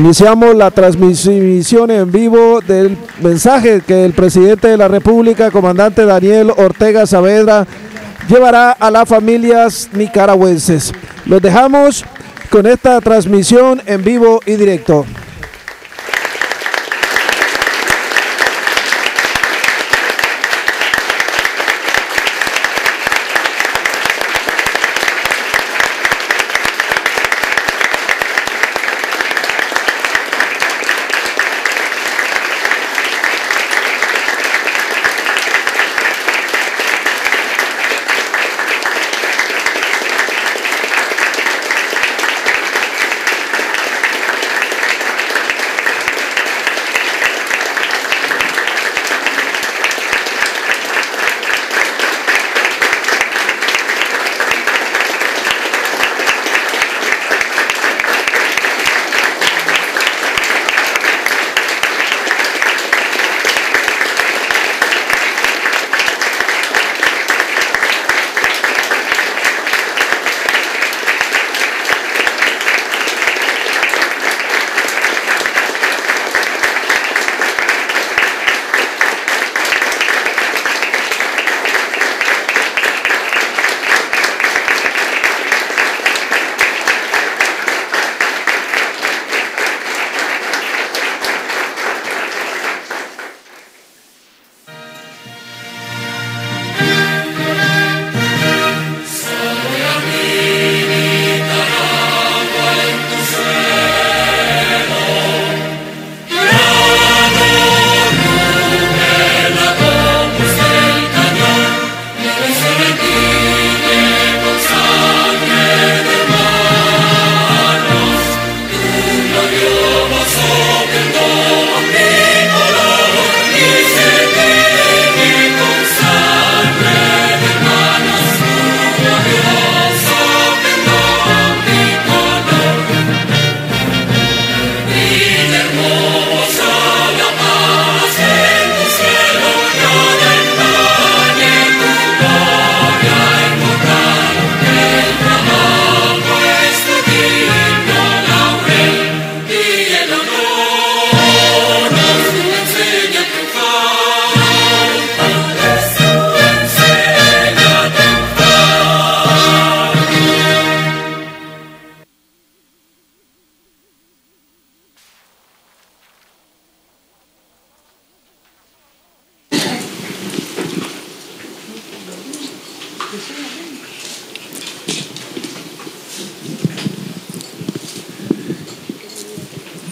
Iniciamos la transmisión en vivo del mensaje que el presidente de la República, comandante Daniel Ortega Saavedra, llevará a las familias nicaragüenses. Los dejamos con esta transmisión en vivo y directo.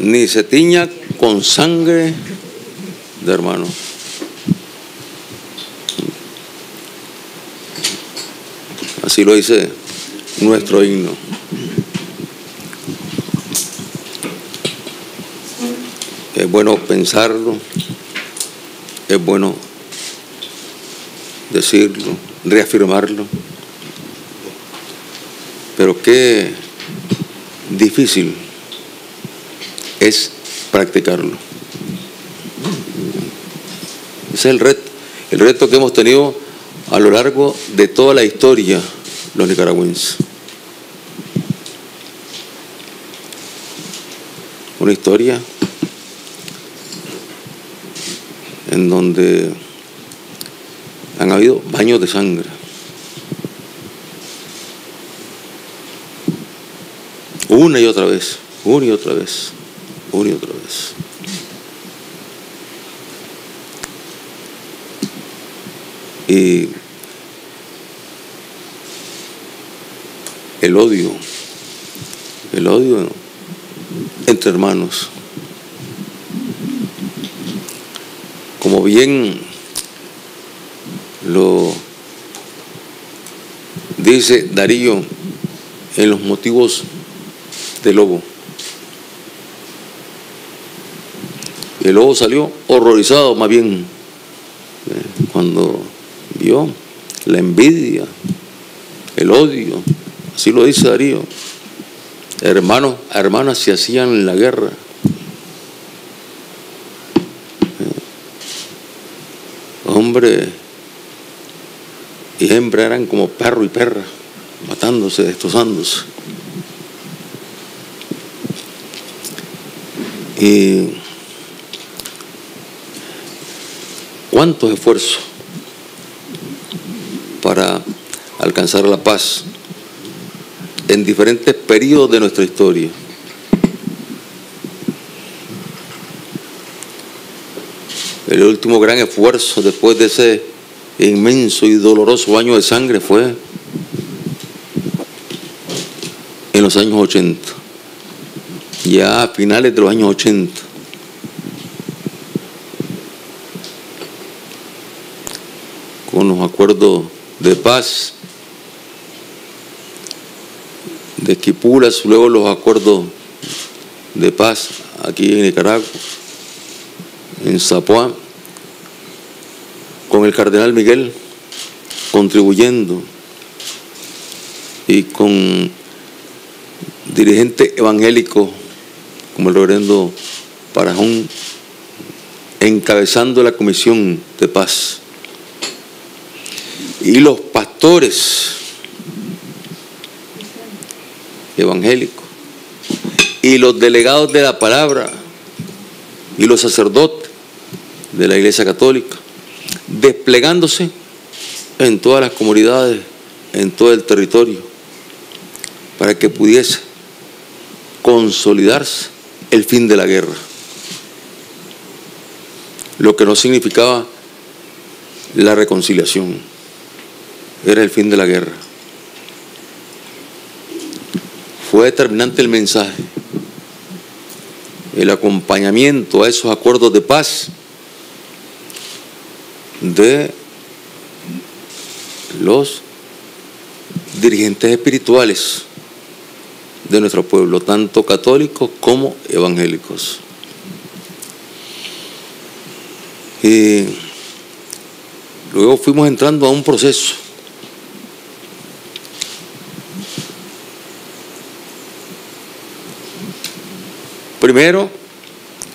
Ni se tiña con sangre de hermano. Así lo dice nuestro himno. Es bueno pensarlo, es bueno decirlo, reafirmarlo, pero qué difícil es practicarlo. Ese es el reto que hemos tenido a lo largo de toda la historia los nicaragüenses. Una historia en donde han habido baños de sangre. Una y otra vez, una y otra vez, una y otra vez. Y el odio entre hermanos, como bien lo dice Darío en los motivos del lobo. El lobo salió horrorizado, más bien, cuando vio la envidia, el odio, así lo dice Darío. Hermanos a hermanas se hacían la guerra. Hombre y hembra eran como perro y perra, matándose, destrozándose. Y cuántos esfuerzos para alcanzar la paz en diferentes periodos de nuestra historia. El último gran esfuerzo después de ese inmenso y doloroso baño de sangre fue en los años 80, ya a finales de los años 80. Con los acuerdos de paz de Esquipulas, luego los acuerdos de paz aquí en Nicaragua, en Zapoán, con el cardenal Miguel contribuyendo y con dirigentes evangélicos como el reverendo Parajón encabezando la comisión de paz, y los pastores evangélicos y los delegados de la palabra y los sacerdotes de la Iglesia Católica desplegándose en todas las comunidades, en todo el territorio, para que pudiese consolidarse el fin de la guerra, lo que no significaba la reconciliación, era el fin de la guerra. Fue determinante el mensaje, el acompañamiento a esos acuerdos de paz de los dirigentes espirituales de nuestro pueblo, tanto católicos como evangélicos. Y luego fuimos entrando a un proceso primero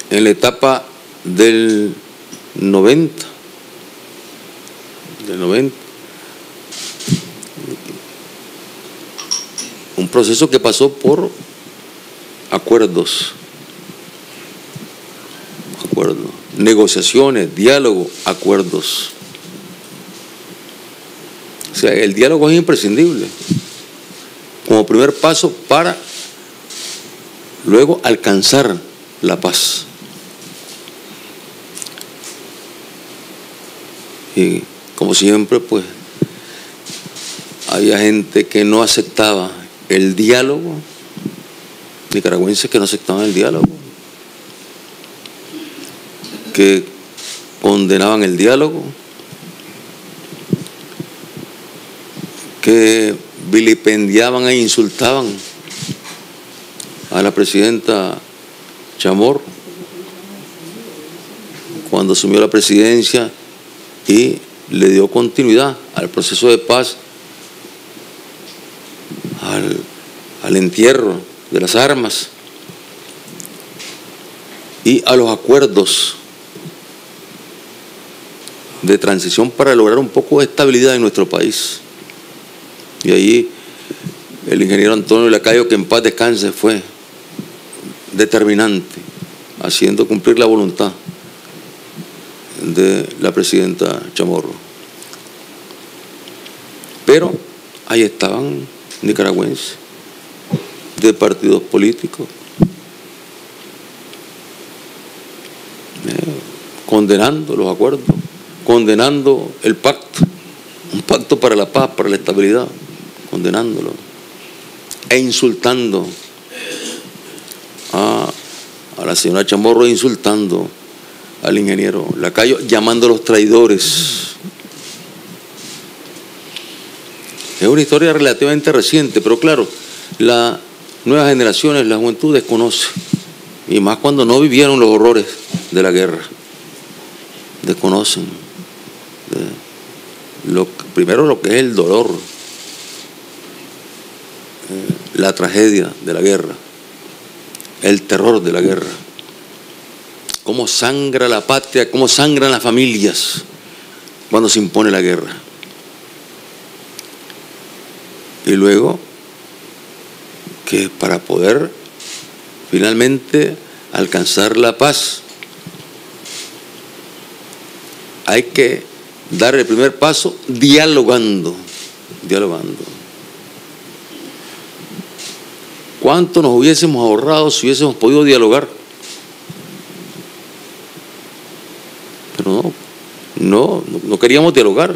en la etapa del 90, un proceso que pasó por acuerdos, negociaciones, diálogo, acuerdos. O sea, el diálogo es imprescindible como primer paso para luego alcanzar la paz. Y como siempre, pues, había gente que no aceptaba el diálogo, nicaragüenses que no aceptaban el diálogo, que condenaban el diálogo, que vilipendiaban e insultaban a la presidenta Chamorro cuando asumió la presidencia y le dio continuidad al proceso de paz, al entierro de las armas y a los acuerdos de transición para lograr un poco de estabilidad en nuestro país. Y ahí el ingeniero Antonio Lacayo, que en paz descanse, fue determinante, haciendo cumplir la voluntad de la presidenta Chamorro. Pero ahí estaban nicaragüenses de partidos políticos condenando los acuerdos, condenando el pacto, un pacto para la paz, para la estabilidad, condenándolo e insultando a la señora Chamorro, insultando al ingeniero Lacayo, llamándolos traidores. Es una historia relativamente reciente, pero claro, las nuevas generaciones, la juventud desconoce, y más cuando no vivieron los horrores de la guerra, desconocen primero lo que es el dolor, la tragedia de la guerra, el terror de la guerra, cómo sangra la patria, cómo sangran las familias cuando se impone la guerra. Y luego que para poder finalmente alcanzar la paz, hay que dar el primer paso dialogando. ¿Cuánto nos hubiésemos ahorrado si hubiésemos podido dialogar? Pero no queríamos dialogar.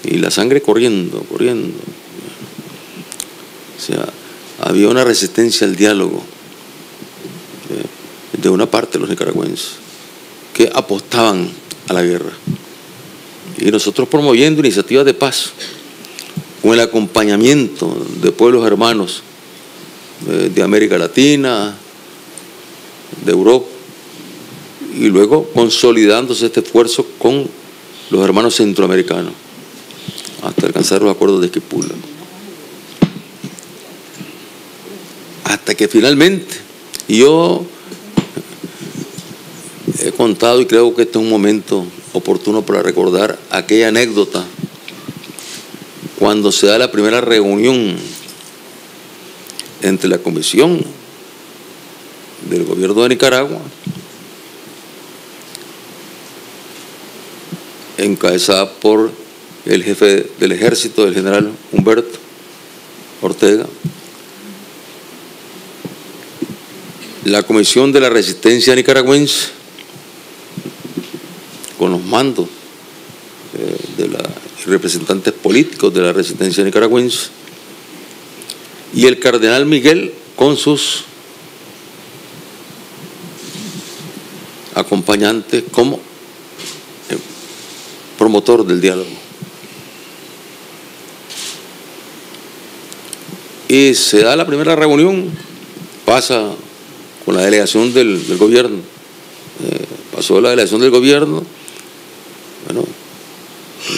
Y la sangre corriendo. O sea, había una resistencia al diálogo de una parte de los nicaragüenses que apostaban a la guerra. Y nosotros promoviendo iniciativas de paz, con el acompañamiento de pueblos hermanos de América Latina, de Europa, y luego consolidándose este esfuerzo con los hermanos centroamericanos, hasta alcanzar los acuerdos de Esquipula. Hasta que finalmente, yo he contado, y creo que este es un momento oportuno para recordar aquella anécdota cuando se da la primera reunión entre la Comisión del Gobierno de Nicaragua, encabezada por el jefe del ejército, el general Humberto Ortega, la Comisión de la Resistencia Nicaragüense, con los mandos de los representantes políticos de la resistencia nicaragüense, y el cardenal Miguel con sus acompañantes como promotor del diálogo. Y se da la primera reunión, pasa con la delegación del gobierno, pasó la delegación del gobierno, bueno,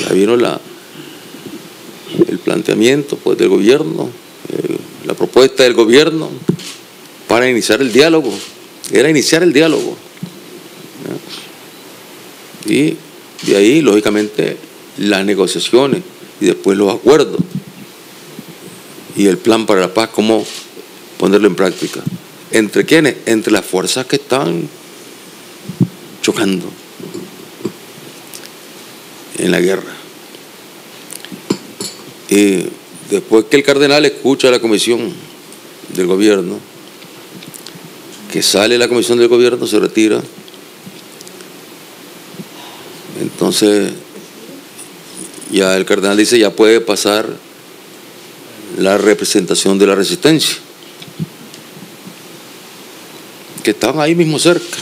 ya vino el planteamiento pues, del gobierno, la propuesta del gobierno para iniciar el diálogo, era iniciar el diálogo, ¿no? Y de ahí, lógicamente, las negociaciones y después los acuerdos y el plan para la paz, cómo ponerlo en práctica. ¿Entre quiénes? Entre las fuerzas que están chocando en la guerra. Y después que el cardenal escucha a la comisión del gobierno, que sale la comisión del gobierno, se retira, entonces ya el cardenal dice, ya puede pasar la representación de la resistencia, que estaban ahí mismo cerca,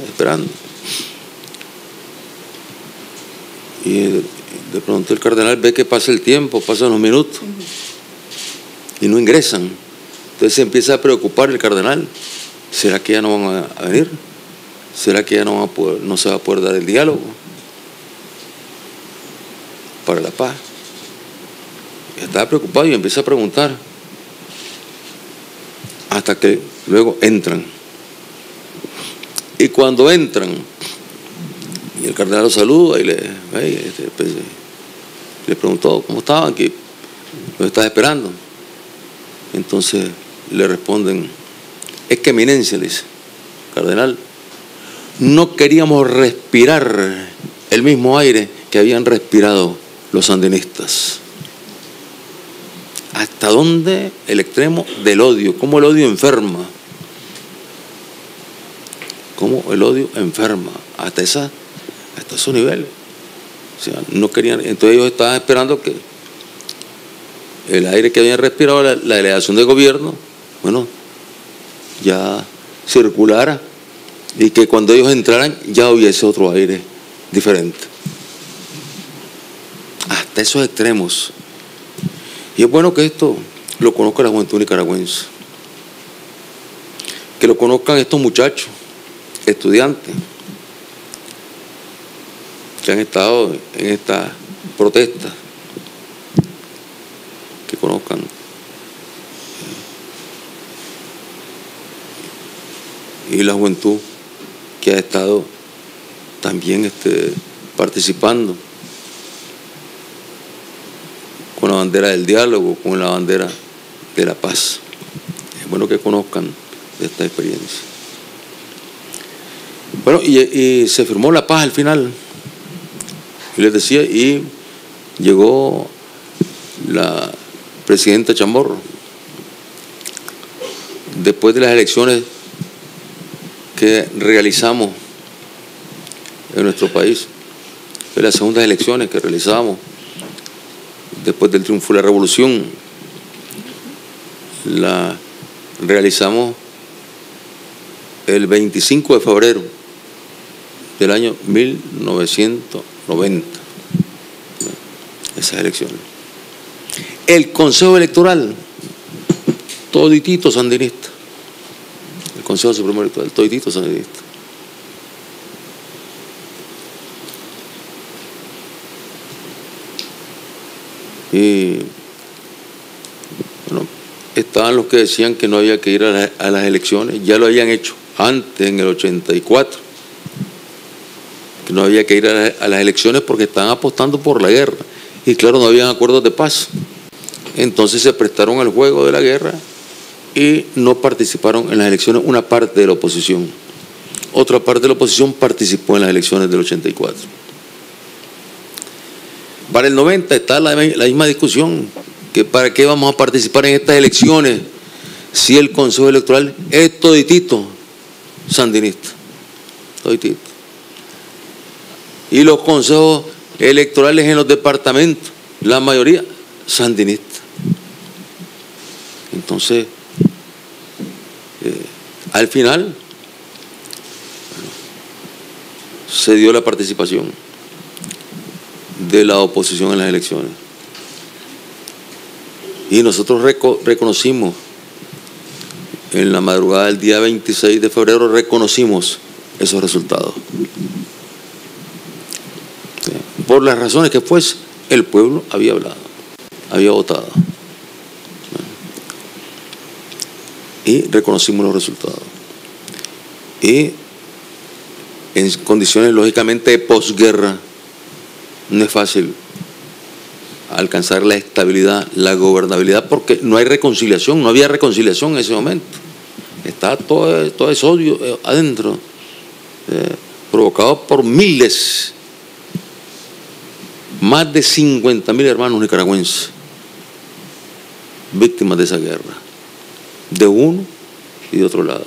esperando. Y de pronto el cardenal ve que pasa el tiempo, pasan los minutos y no ingresan. Entonces se empieza a preocupar el cardenal. ¿Será que ya no van a venir? ¿Será que ya no se va a poder dar el diálogo para la paz? Estaba preocupado y empieza a preguntar hasta que luego entran. Y cuando entran, y el cardenal lo saluda y le preguntó cómo estaban, que lo estás esperando. Entonces le responden, es que eminencia, le dice, cardenal, no queríamos respirar el mismo aire que habían respirado los sandinistas. ¿Hasta dónde el extremo del odio? ¿Cómo el odio enferma? ¿Cómo el odio enferma? Hasta esos niveles. O sea, no querían, entonces ellos estaban esperando que el aire que habían respirado la delegación del gobierno, bueno, ya circulara y que cuando ellos entraran ya hubiese otro aire diferente. Hasta esos extremos. Y es bueno que esto lo conozca la juventud nicaragüense, que lo conozcan estos muchachos, estudiantes, que han estado en estas protestas, que conozcan y la juventud que ha estado también participando con la bandera del diálogo, con la bandera de la paz. Es bueno que conozcan de esta experiencia. Bueno, y se firmó la paz al final. Y les decía, y llegó la presidenta Chamorro. Después de las elecciones que realizamos en nuestro país, de las segundas elecciones que realizamos después del triunfo de la revolución, la realizamos el 25 de febrero del año 1990, esas elecciones. El Consejo Electoral, toditito sandinista. El Consejo Supremo Electoral, toditito sandinista. Y bueno, estaban los que decían que no había que ir a las elecciones, ya lo habían hecho antes, en el 84, que no había que ir a las elecciones porque estaban apostando por la guerra, y claro, no habían acuerdos de paz. Entonces se prestaron al juego de la guerra y no participaron en las elecciones una parte de la oposición. Otra parte de la oposición participó en las elecciones del 84. Para el 90 está la misma discusión, que para qué vamos a participar en estas elecciones si el Consejo Electoral es toditito sandinista, toditito. Y los consejos electorales en los departamentos, la mayoría sandinistas. Entonces, al final, se dio la participación de la oposición en las elecciones. Y nosotros reconocimos, en la madrugada del día 26 de febrero, reconocimos esos resultados. Por las razones que fuese, el pueblo había hablado, había votado. Y reconocimos los resultados. Y en condiciones, lógicamente, de posguerra, no es fácil alcanzar la estabilidad, la gobernabilidad, porque no hay reconciliación, no había reconciliación en ese momento. Está todo ese odio adentro, provocado por miles, más de 50.000 hermanos nicaragüenses, víctimas de esa guerra, de uno y de otro lado.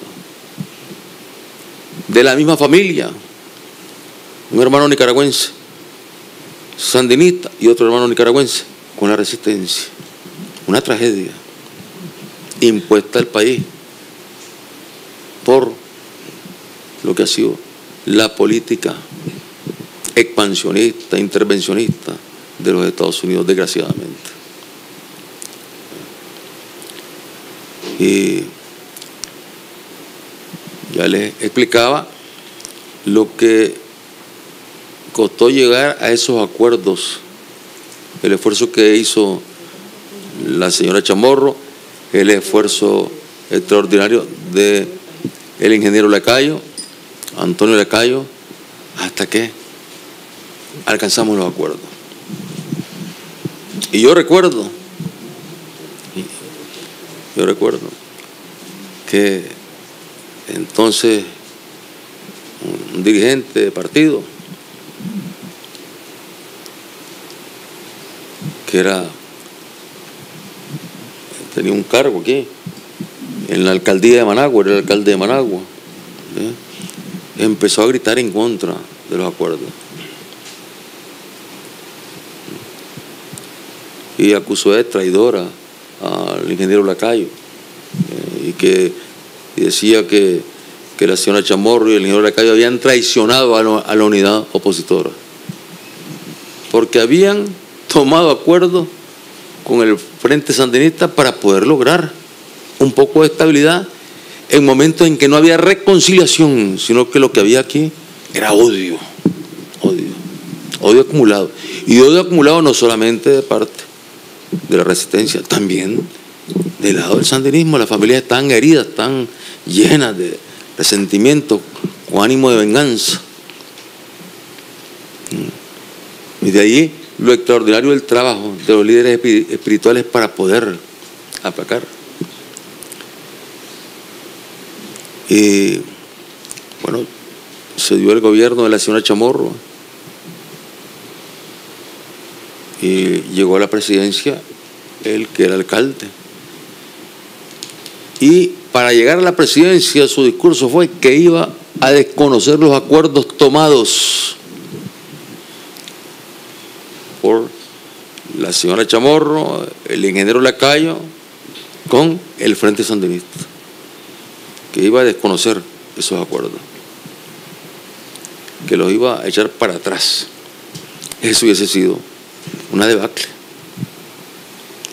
De la misma familia, un hermano nicaragüense sandinista y otro hermano nicaragüense con la resistencia. Una tragedia impuesta al país por lo que ha sido la política expansionista, intervencionista de los Estados Unidos, desgraciadamente. Y ya les explicaba lo que costó llegar a esos acuerdos, el esfuerzo que hizo la señora Chamorro, el esfuerzo extraordinario del ingeniero Lacayo, Antonio Lacayo, hasta que alcanzamos los acuerdos. Y yo recuerdo que entonces un dirigente de partido que tenía un cargo aquí en la alcaldía de Managua, era el alcalde de Managua, empezó a gritar en contra de los acuerdos y acusó de traidora al ingeniero Lacayo, y decía que la señora Chamorro y el ingeniero Lacayo habían traicionado a la unidad opositora porque habían tomado acuerdo con el Frente Sandinista para poder lograr un poco de estabilidad en momentos en que no había reconciliación, sino que lo que había aquí era odio acumulado. Y odio acumulado no solamente de parte de la resistencia, también del lado del sandinismo. Las familias están heridas, están llenas de resentimiento, con ánimo de venganza. Y de ahí lo extraordinario del trabajo de los líderes espirituales para poder aplacar. Y bueno, se dio el gobierno de la señora Chamorro y llegó a la presidencia él, que era alcalde. Y para llegar a la presidencia su discurso fue que iba a desconocer los acuerdos tomados por la señora Chamorro, el ingeniero Lacayo, con el Frente Sandinista, que iba a desconocer esos acuerdos, que los iba a echar para atrás. Eso hubiese sido una debacle,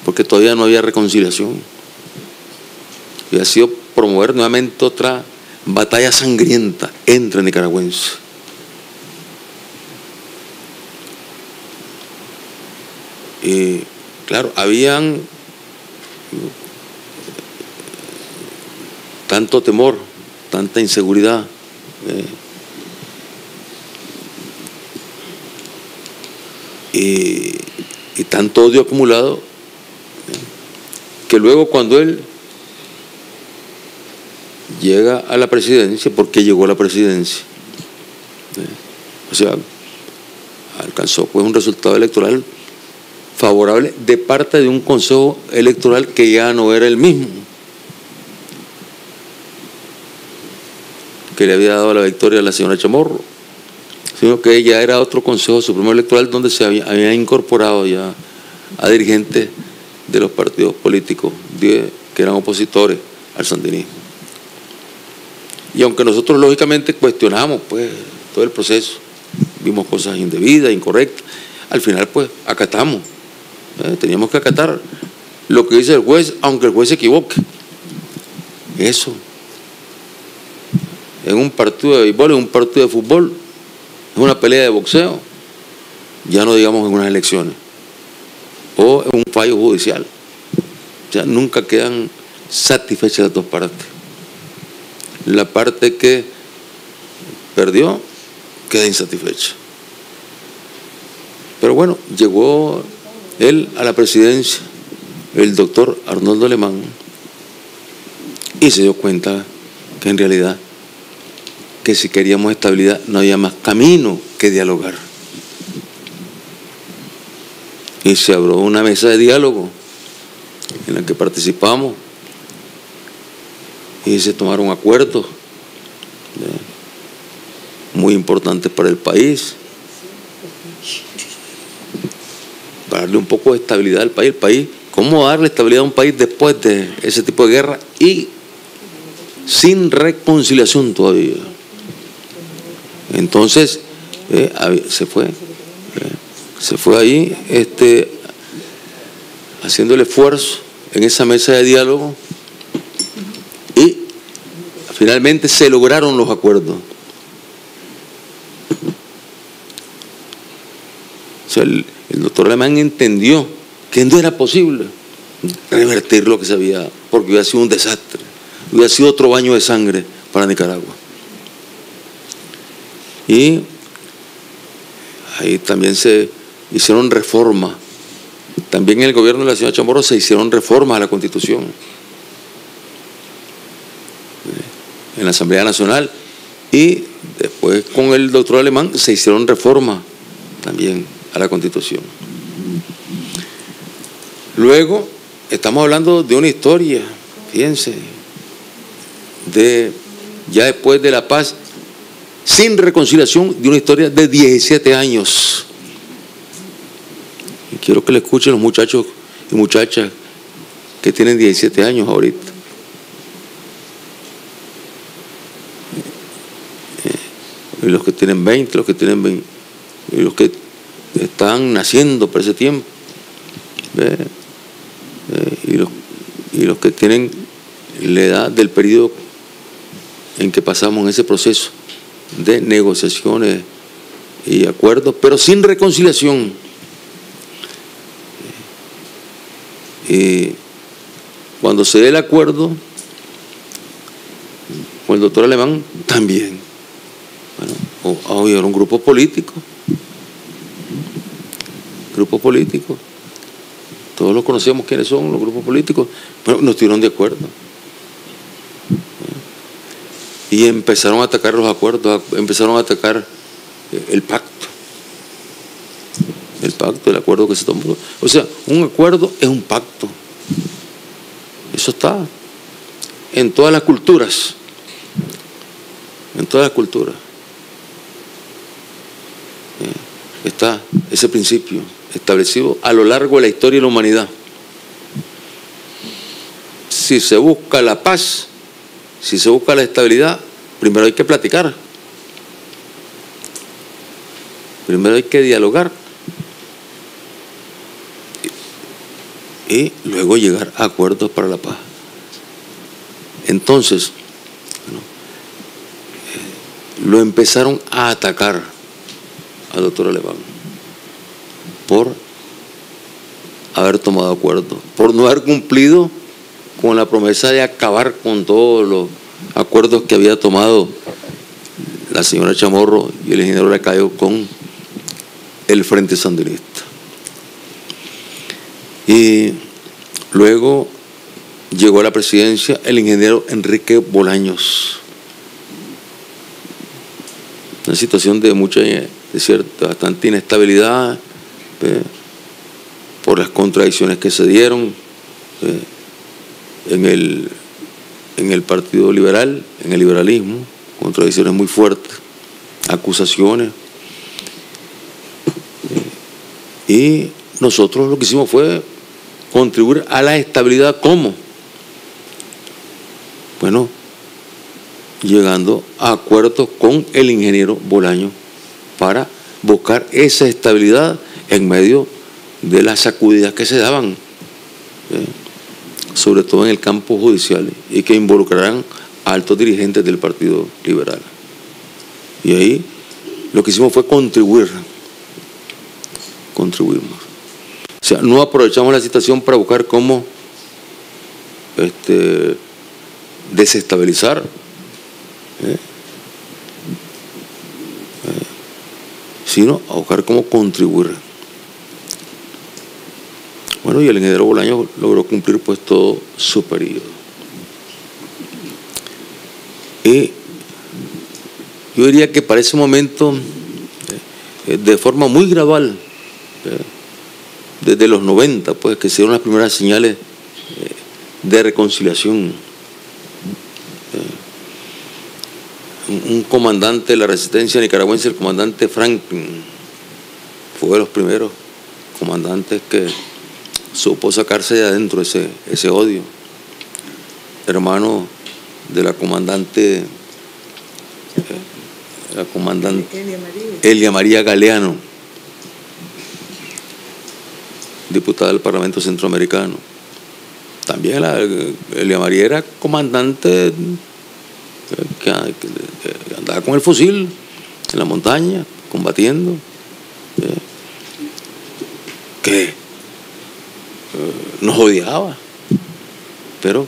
porque todavía no había reconciliación. Hubiera sido promover nuevamente otra batalla sangrienta entre nicaragüenses. Y claro, habían tanto temor, tanta inseguridad, y tanto odio acumulado, que luego cuando él llega a la presidencia, porque llegó a la presidencia, o sea, alcanzó pues un resultado electoral favorable de parte de un consejo electoral que ya no era el mismo que le había dado la victoria a la señora Chamorro, sino que ya era otro Consejo Supremo Electoral donde se había incorporado ya a dirigentes de los partidos políticos que eran opositores al sandinismo. Y aunque nosotros lógicamente cuestionamos pues todo el proceso, vimos cosas indebidas, incorrectas, al final pues acatamos, teníamos que acatar lo que dice el juez, aunque el juez se equivoque. Eso, en un partido de béisbol, en un partido de fútbol, en una pelea de boxeo, ya no digamos en unas elecciones, o en un fallo judicial. Ya nunca quedan satisfechas las dos partes. La parte que perdió queda insatisfecha. Pero bueno, llegó él a la presidencia, el doctor Arnoldo Alemán, y se dio cuenta que en realidad que si queríamos estabilidad no había más camino que dialogar. Y se abrió una mesa de diálogo en la que participamos y se tomaron acuerdos muy importantes para el país, para darle un poco de estabilidad al país. El país, ¿cómo darle estabilidad a un país después de ese tipo de guerra y sin reconciliación todavía? Entonces se fue ahí haciendo el esfuerzo en esa mesa de diálogo y finalmente se lograron los acuerdos. O sea, el doctor Alemán entendió que no era posible revertir lo que se había, porque hubiera sido un desastre, hubiera sido otro baño de sangre para Nicaragua. Y ahí también se hicieron reformas. También en el gobierno de la señora Chamorro se hicieron reformas a la Constitución. En la Asamblea Nacional. Y después con el doctor Alemán se hicieron reformas también a la Constitución. Luego estamos hablando de una historia, fíjense, ya después de la paz, sin reconciliación, de una historia de 17 años. Y quiero que le escuchen los muchachos y muchachas que tienen 17 años ahorita. Y los que tienen 20, los que tienen 20, y los que están naciendo por ese tiempo, y los que tienen la edad del periodo en que pasamos en ese proceso de negociaciones y acuerdos, pero sin reconciliación. Y cuando se dé el acuerdo con el doctor Alemán, también, bueno, era un grupo político, todos los conocemos quiénes son los grupos políticos, pero no estuvieron de acuerdo. y empezaron a atacar los acuerdos, empezaron a atacar el pacto, el acuerdo que se tomó. O sea, un acuerdo es un pacto. Eso está en todas las culturas, está ese principio establecido a lo largo de la historia de la humanidad. Si se busca la paz, si se busca la estabilidad, primero hay que platicar, primero hay que dialogar y luego llegar a acuerdos para la paz. Entonces, lo empezaron a atacar al doctor Alemán por haber tomado acuerdos, por no haber cumplido con la promesa de acabar con todos los acuerdos que había tomado la señora Chamorro y el ingeniero Lacayo con el Frente Sandinista. Y luego llegó a la presidencia el ingeniero Enrique Bolaños. Una situación de mucha, bastante inestabilidad, por las contradicciones que se dieron en el Partido Liberal, en el liberalismo, contradicciones muy fuertes, acusaciones. Y nosotros lo que hicimos fue contribuir a la estabilidad. ¿Cómo? Bueno, llegando a acuerdos con el ingeniero Bolaños para buscar esa estabilidad en medio de las sacudidas que se daban, sobre todo en el campo judicial, y que involucrarán a altos dirigentes del Partido Liberal. Y ahí lo que hicimos fue contribuimos. O sea, no aprovechamos la situación para buscar cómo desestabilizar, sino a buscar cómo contribuir. Bueno, y el ingeniero Bolaños logró cumplir pues todo su periodo. Y yo diría que para ese momento, de forma muy gradual, desde los 90, pues, que se dieron las primeras señales de reconciliación. Un comandante de la resistencia nicaragüense, el comandante Franklin, fue de los primeros comandantes que supo sacarse de adentro ese odio. Hermano de la comandante Elia María Galeano, diputada del Parlamento Centroamericano. También Elia María era comandante que andaba con el fusil en la montaña, combatiendo, que nos odiaba. Pero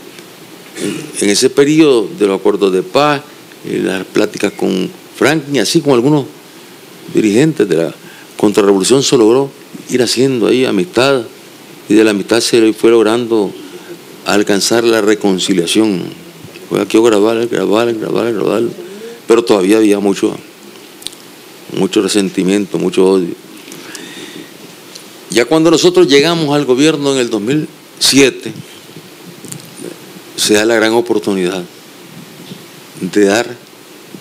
en ese periodo de los acuerdos de paz, las pláticas con Franklin, así como algunos dirigentes de la contrarrevolución, se logró ir haciendo ahí amistad, y de la amistad se fue logrando alcanzar la reconciliación. Fue aquí gradual, pero todavía había mucho resentimiento, mucho odio. Ya cuando nosotros llegamos al gobierno en el 2007, se da la gran oportunidad de dar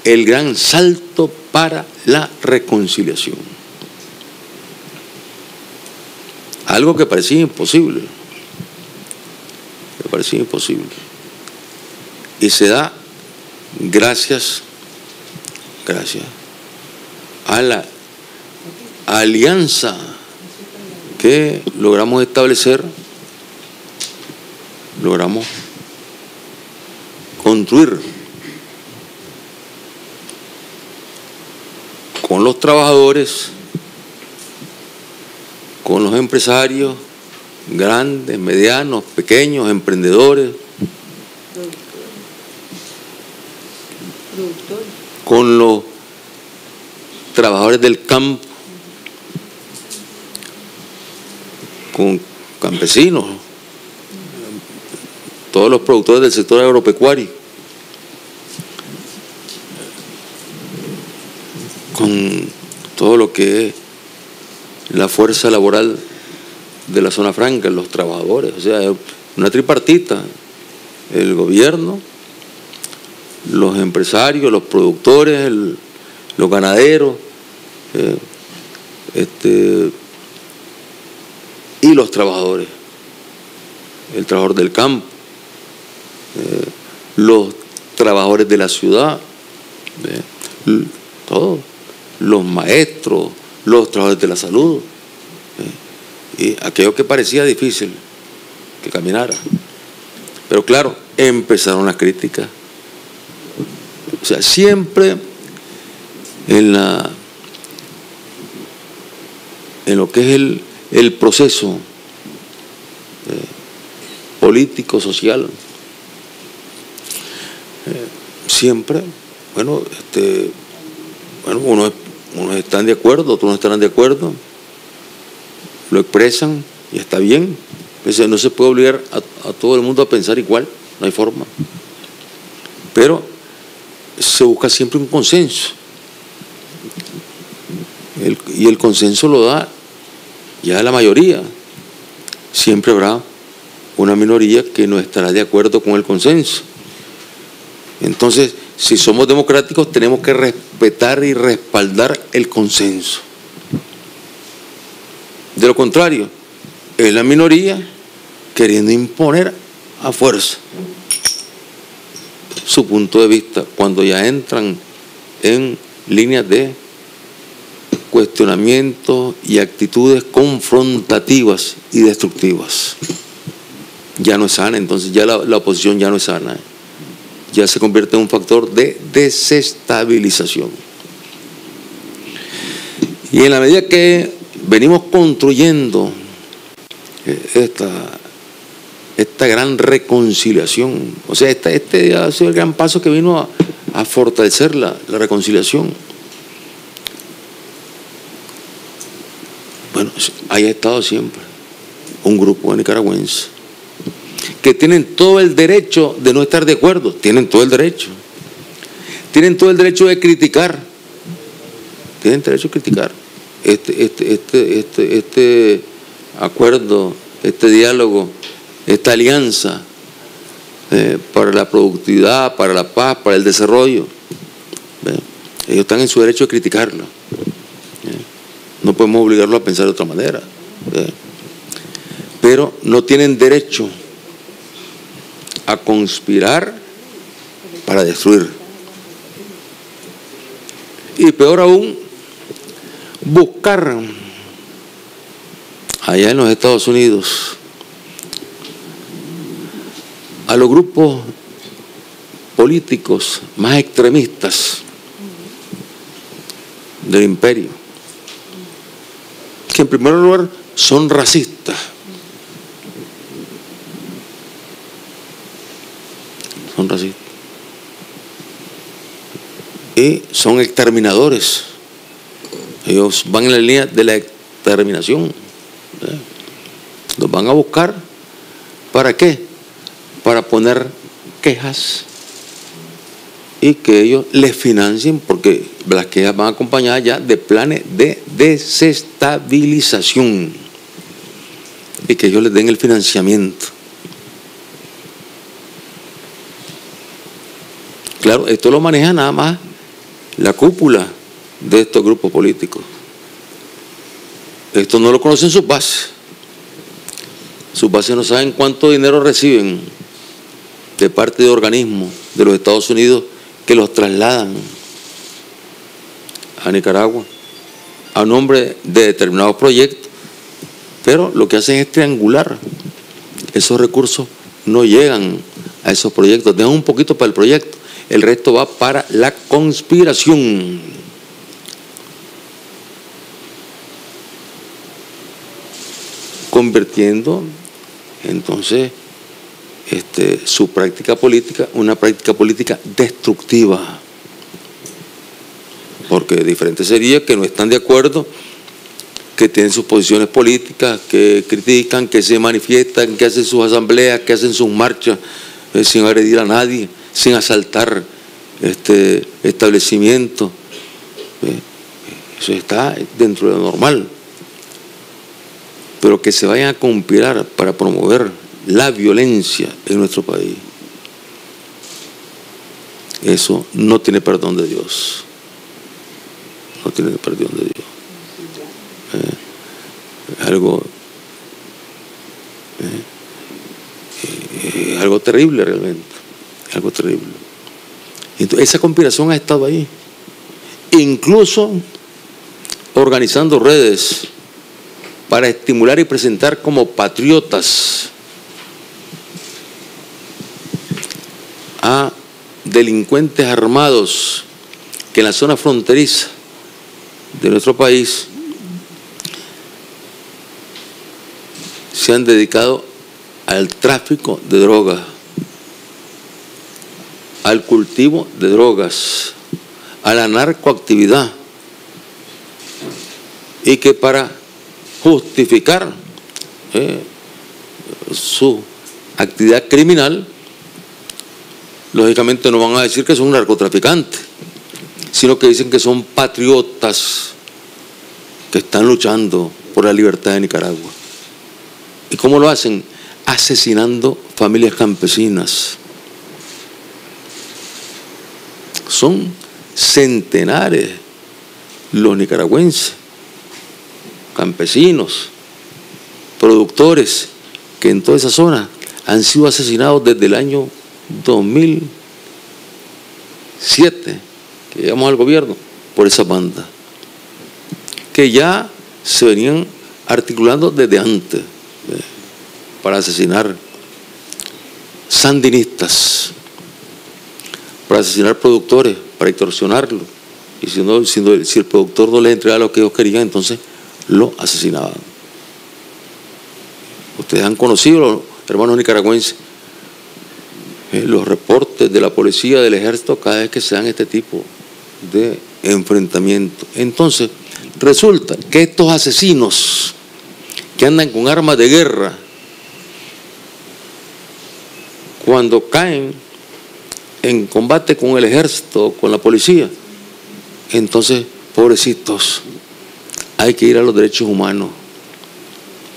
el gran salto para la reconciliación. Algo que parecía imposible. Y se da gracias a la alianza que logramos establecer, logramos construir con los trabajadores, con los empresarios, grandes, medianos, pequeños, emprendedores, con los trabajadores del campo, con campesinos, todos los productores del sector agropecuario. todo lo que es la fuerza laboral de la zona franca, los trabajadores, o sea, una tripartita, el gobierno, los empresarios, los productores, los ganaderos, y los trabajadores, el trabajador del campo, los trabajadores de la ciudad, todos, los maestros, los trabajadores de la salud, y aquello que parecía difícil que caminara. Pero claro, empezaron las críticas. O sea, siempre en lo que es el proceso político, social, siempre, bueno, unos están de acuerdo, otros no estarán de acuerdo, lo expresan y está bien. No se puede obligar a todo el mundo a pensar igual, no hay forma. Pero se busca siempre un consenso. Y el consenso lo da ya la mayoría. Siempre habrá una minoría que no estará de acuerdo con el consenso. Entonces, si somos democráticos, tenemos que respetar y respaldar el consenso. De lo contrario, es la minoría queriendo imponer a fuerza su punto de vista, cuando ya entran en líneas de cuestionamiento y actitudes confrontativas y destructivas. Ya no es sana, entonces ya la oposición ya no es sana, ya se convierte en un factor de desestabilización. Y en la medida que venimos construyendo esta gran reconciliación, o sea, este ha sido el gran paso que vino a fortalecer la reconciliación. Bueno, ahí ha estado siempre un grupo de nicaragüenses que tienen todo el derecho de no estar de acuerdo, tienen todo el derecho de criticar, tienen derecho a criticar este acuerdo, este diálogo, esta alianza para la productividad, para la paz, para el desarrollo. Ellos están en su derecho de criticarlo. No podemos obligarlo a pensar de otra manera. Pero no tienen derecho a conspirar para destruir. Y peor aún, buscar allá en los Estados Unidos a los grupos políticos más extremistas del imperio, que en primer lugar son racistas, y son exterminadores. Ellos van en la línea de la exterminación. Los van a buscar. ¿Para qué? Para poner quejas y que ellos les financien, porque las quejas van acompañadas ya de planes de desestabilización, y que ellos les den el financiamiento. Claro, esto lo maneja nada más la cúpula de estos grupos políticos. Esto no lo conocen sus bases. Sus bases no saben cuánto dinero reciben de parte de organismos de los Estados Unidos que los trasladan a Nicaragua a nombre de determinados proyectos, pero lo que hacen es triangular. Esos recursos no llegan a esos proyectos, dejan un poquito para el proyecto, el resto va para la conspiración. Convirtiendo entonces su práctica política una práctica política destructiva, porque diferente sería que no están de acuerdo, que tienen sus posiciones políticas, que critican, que se manifiestan, que hacen sus asambleas, que hacen sus marchas sin agredir a nadie, sin asaltar establecimientos. Eso está dentro de lo normal. Pero que se vayan a conspirar para promover la violencia en nuestro país, eso no tiene perdón de Dios. No tiene perdón de Dios. Es algo terrible realmente. Algo terrible. Entonces, esa conspiración ha estado ahí. Incluso organizando redes para estimular y presentar como patriotas a delincuentes armados que en la zona fronteriza de nuestro país se han dedicado al tráfico de drogas, al cultivo de drogas, a la narcoactividad, y que para justificar su actividad criminal, lógicamente no van a decir que son narcotraficantes, sino que dicen que son patriotas que están luchando por la libertad de Nicaragua. ¿Y cómo lo hacen? Asesinando familias campesinas. Son centenares los nicaragüenses, campesinos, productores, que en toda esa zona han sido asesinados desde el año 2007, que llegamos al gobierno, por esa banda, que ya se venían articulando desde antes para asesinar sandinistas, para asesinar productores, para extorsionarlos, y si el productor no les entregaba lo que ellos querían, entonces lo asesinaban. Ustedes han conocido, los hermanos nicaragüenses, los reportes de la policía, del ejército, cada vez que se dan este tipo de enfrentamientos. Entonces, resulta que estos asesinos que andan con armas de guerra, cuando caen en combate con el ejército, con la policía, entonces, pobrecitos, hay que ir a los derechos humanos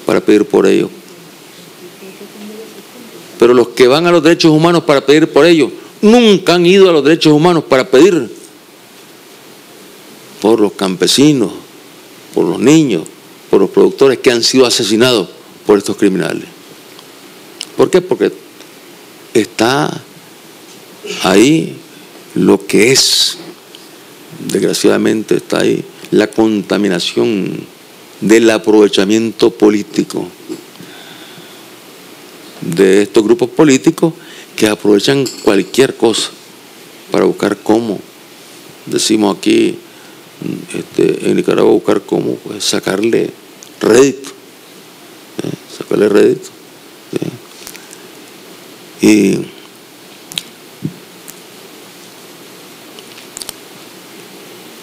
para pedir por ellos. Pero los que van a los derechos humanos para pedir por ellos, nunca han ido a los derechos humanos para pedir por los campesinos, por los niños, por los productores que han sido asesinados por estos criminales. ¿Por qué? Porque está ahí lo que es, desgraciadamente está ahí la contaminación del aprovechamiento político de estos grupos políticos que aprovechan cualquier cosa para buscar cómo, decimos aquí en Nicaragua, buscar cómo pues, sacarle rédito, y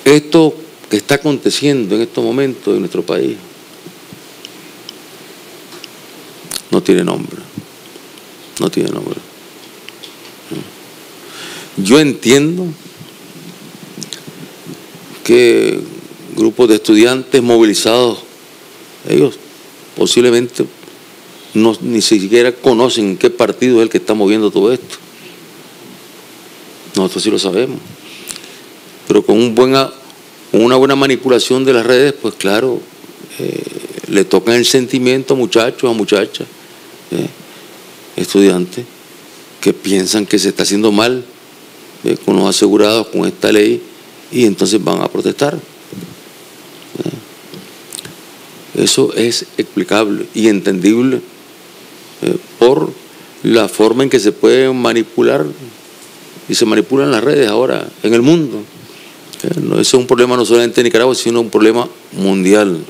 esto que está aconteciendo en estos momentos en nuestro país no tiene nombre. No tiene nombre. Yo entiendo que grupos de estudiantes movilizados, ellos posiblemente ni siquiera conocen qué partido es el que está moviendo todo esto. Nosotros sí lo sabemos. Pero con una buena manipulación de las redes, pues claro, le tocan el sentimiento a muchachos, a muchachas, estudiantes, que piensan que se está haciendo mal con los asegurados, con esta ley, y entonces van a protestar. Eso es explicable y entendible por la forma en que se puede manipular y se manipulan las redes ahora en el mundo. Ese es un problema no solamente de Nicaragua, sino un problema mundial.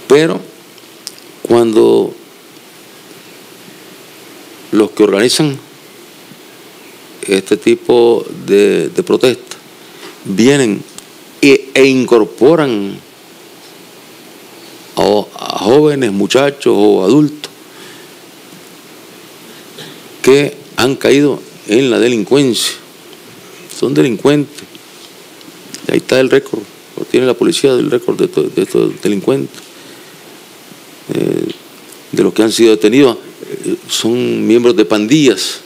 Pero cuando los que organizan este tipo de protesta vienen e incorporan a jóvenes, muchachos o adultos que han caído en la delincuencia, son delincuentes. Ahí está el récord, lo tiene la policía del récord de estos delincuentes. De los que han sido detenidos, son miembros de pandillas.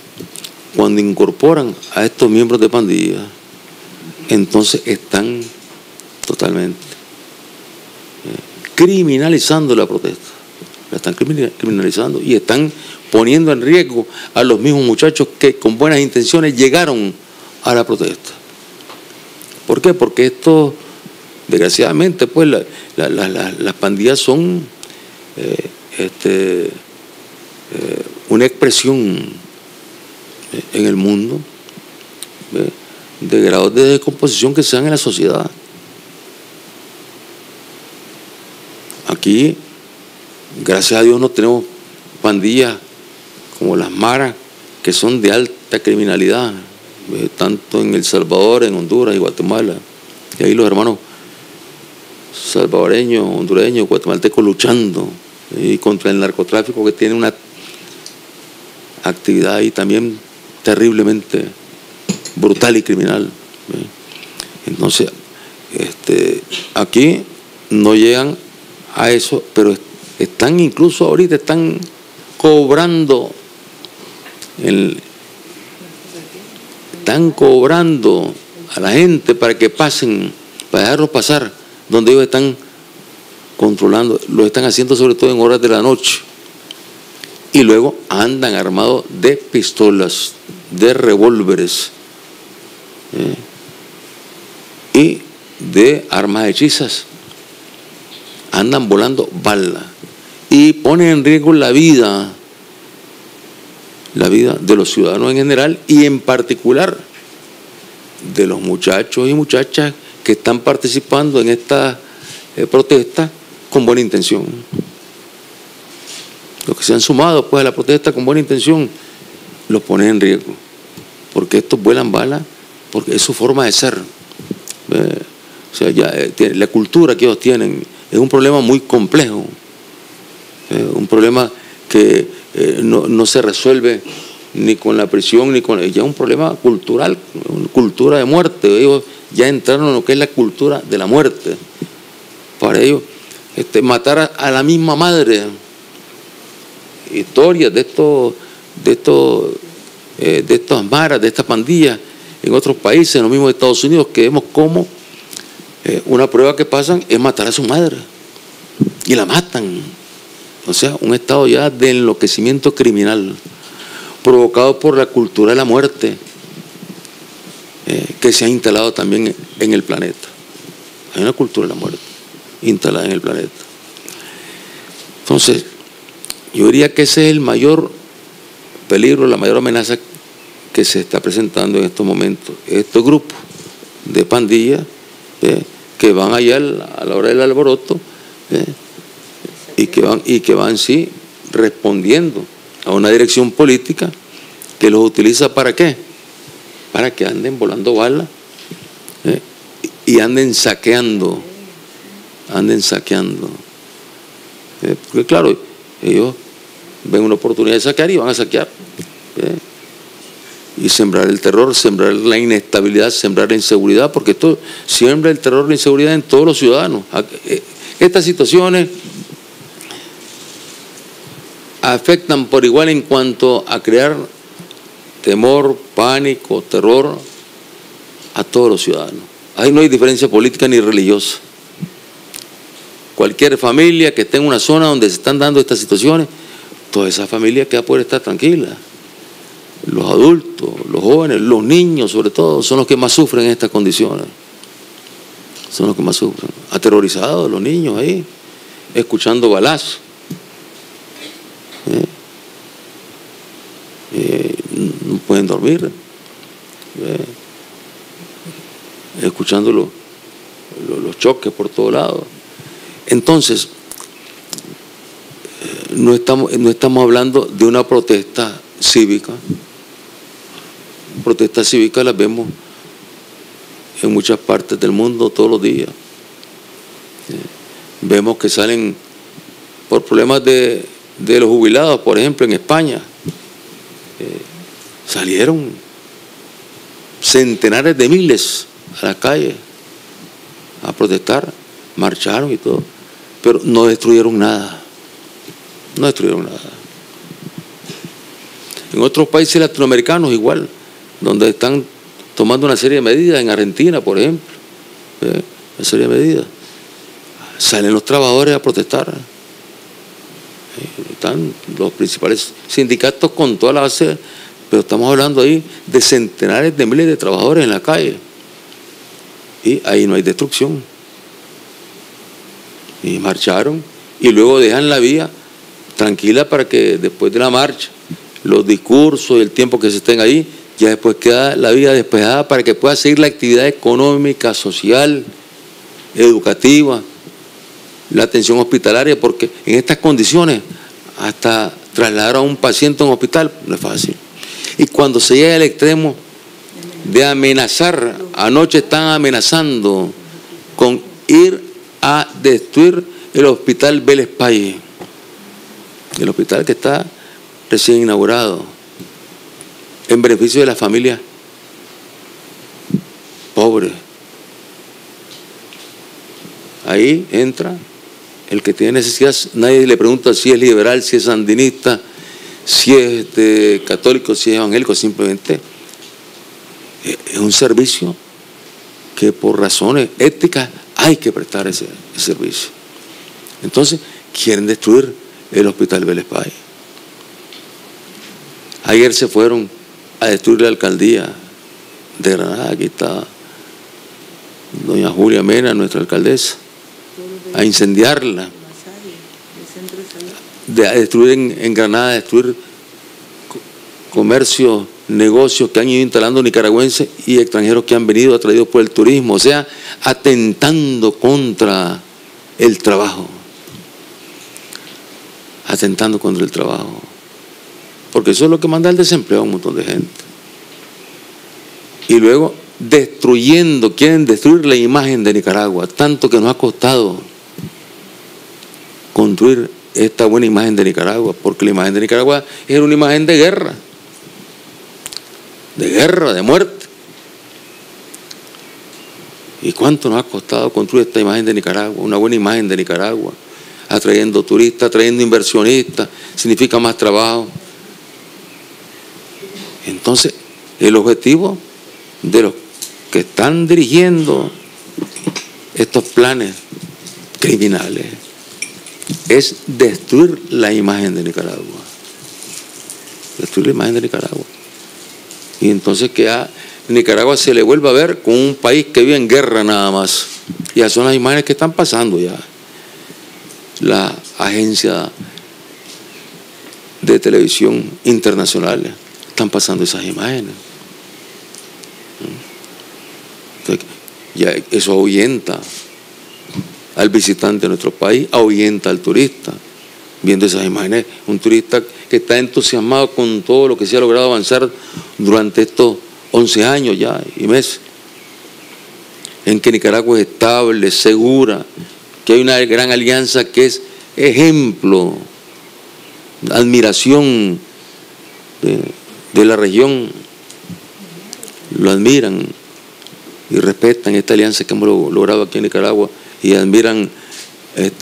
Cuando incorporan a estos miembros de pandillas, entonces están totalmente criminalizando la protesta. La están criminalizando y están poniendo en riesgo a los mismos muchachos que con buenas intenciones llegaron a la protesta. ¿Por qué? Porque esto, desgraciadamente, pues las pandillas son una expresión en el mundo de grados de descomposición que se dan en la sociedad. Aquí, gracias a Dios, no tenemos pandillas como las maras, que son de alta criminalidad, tanto en El Salvador, en Honduras y Guatemala. Y ahí los hermanos salvadoreños, hondureños, guatemaltecos luchando contra el narcotráfico, que tiene una actividad ahí también terriblemente brutal y criminal. Entonces, aquí no llegan a eso, pero están incluso ahorita están cobrando a la gente para que pasen, para dejarlos pasar, donde ellos están controlando, lo están haciendo sobre todo en horas de la noche, y luego andan armados de pistolas, de revólveres y de armas hechizas. Andan volando balas y ponen en riesgo la vida de los ciudadanos en general y en particular de los muchachos y muchachas que están participando en esta protesta con buena intención. Los que se han sumado pues a la protesta con buena intención los ponen en riesgo, porque estos vuelan balas, porque es su forma de ser. O sea, ya la cultura que ellos tienen es un problema muy complejo, un problema que no se resuelve ni con la prisión, ni con... Ya es un problema cultural, una cultura de muerte. Ellos ya entraron en lo que es la cultura de la muerte. Para ellos, matar a la misma madre. Historias de estas maras, de estas pandillas en otros países, en los mismos Estados Unidos, que vemos cómo una prueba que pasan es matar a su madre y la matan. O sea, un estado ya de enloquecimiento criminal provocado por la cultura de la muerte que se ha instalado también en el planeta. Hay una cultura de la muerte instalada en el planeta. Entonces, yo diría que ese es el mayor peligro, la mayor amenaza que se está presentando en estos momentos. Estos grupos de pandillas que van allá a la hora del alboroto y que van sí respondiendo a una dirección política que los utiliza ¿para qué? Para que anden volando balas y anden saqueando. Porque claro, ellos ven una oportunidad de saquear y van a saquear. Y sembrar el terror, sembrar la inestabilidad, sembrar la inseguridad, porque esto siembra el terror y la inseguridad en todos los ciudadanos. Estas situaciones afectan por igual en cuanto a crear temor, pánico, terror a todos los ciudadanos. Ahí no hay diferencia política ni religiosa. Cualquier familia que esté en una zona donde se están dando estas situaciones, toda esa familia que va a poder estar tranquila. Los adultos, los jóvenes, los niños sobre todo, son los que más sufren en estas condiciones. Son los que más sufren. Aterrorizados los niños ahí, escuchando balazos. No pueden dormir. Escuchando los choques por todos lados. Entonces, no estamos hablando de una protesta cívica. Protestas cívicas las vemos en muchas partes del mundo todos los días. Vemos que salen por problemas de los jubilados, por ejemplo, en España. Salieron centenares de miles a las calles a protestar, marcharon y todo, pero no destruyeron nada, no destruyeron nada. En otros países latinoamericanos igual, donde están tomando una serie de medidas, en Argentina, por ejemplo, una serie de medidas, salen los trabajadores a protestar. Están los principales sindicatos con toda la base, pero estamos hablando ahí de centenares de miles de trabajadores en la calle. Y ahí no hay destrucción. Y marcharon y luego dejan la vía tranquila para que después de la marcha, los discursos y el tiempo que se estén ahí, ya después queda la vía despejada para que pueda seguir la actividad económica, social, educativa, la atención hospitalaria, porque en estas condiciones hasta trasladar a un paciente a un hospital no es fácil. Y cuando se llega al extremo de amenazar, anoche están amenazando con ir a destruir el hospital Vélez Paye, el hospital que está recién inaugurado, en beneficio de las familias pobres. Ahí entra el que tiene necesidad, nadie le pregunta si es liberal, si es sandinista, si es católico, si es evangélico, simplemente es un servicio que por razones éticas hay que prestar ese servicio. Entonces quieren destruir el hospital Vélez Paye. Ayer se fueron a destruir la alcaldía de Granada, aquí está doña Julia Mena, nuestra alcaldesa, a incendiarla, a destruir en Granada, a destruir comercios, negocios que han ido instalando nicaragüenses y extranjeros que han venido atraídos por el turismo, o sea, atentando contra el trabajo, atentando contra el trabajo, porque eso es lo que manda el desempleo a un montón de gente. Y luego destruyendo, quieren destruir la imagen de Nicaragua, tanto que nos ha costado construir esta buena imagen de Nicaragua, porque la imagen de Nicaragua era una imagen de guerra, de muerte. ¿Y cuánto nos ha costado construir esta imagen de Nicaragua? Una buena imagen de Nicaragua, atrayendo turistas, atrayendo inversionistas, significa más trabajo. Entonces, el objetivo de los que están dirigiendo estos planes criminales es destruir la imagen de Nicaragua. Destruir la imagen de Nicaragua. Y entonces que a Nicaragua se le vuelva a ver como un país que vive en guerra nada más. Y esas son las imágenes que están pasando ya. La agencia de televisión internacionales están pasando esas imágenes. Entonces, ya eso ahuyenta al visitante de nuestro país, ahuyenta al turista. Viendo esas imágenes, un turista que está entusiasmado con todo lo que se ha logrado avanzar durante estos 11 años ya y meses, en que Nicaragua es estable, segura, que hay una gran alianza que es ejemplo, admiración de la región, lo admiran y respetan esta alianza que hemos logrado aquí en Nicaragua y admiran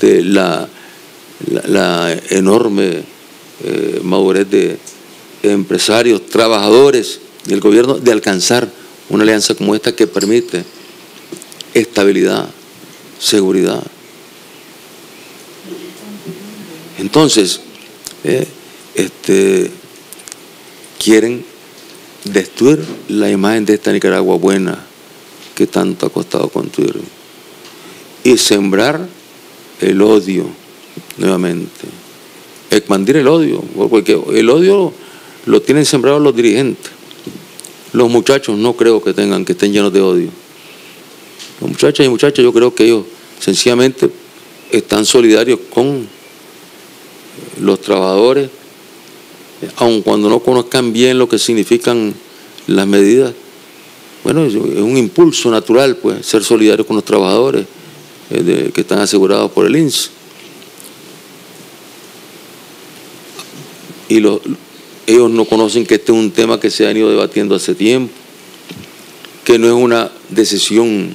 la enorme madurez de empresarios, trabajadores del gobierno de alcanzar una alianza como esta que permite estabilidad, seguridad. Entonces, quieren destruir la imagen de esta Nicaragua buena que tanto ha costado construir y sembrar el odio nuevamente, expandir el odio, porque el odio lo tienen sembrado los dirigentes. Los muchachos no creo que estén llenos de odio. Los muchachos y muchachas, yo creo que ellos sencillamente están solidarios con los trabajadores, aun cuando no conozcan bien lo que significan las medidas. Bueno, es un impulso natural, pues, ser solidarios con los trabajadores que están asegurados por el INSS. Y ellos no conocen que este es un tema que se ha ido debatiendo hace tiempo. que no es una decisión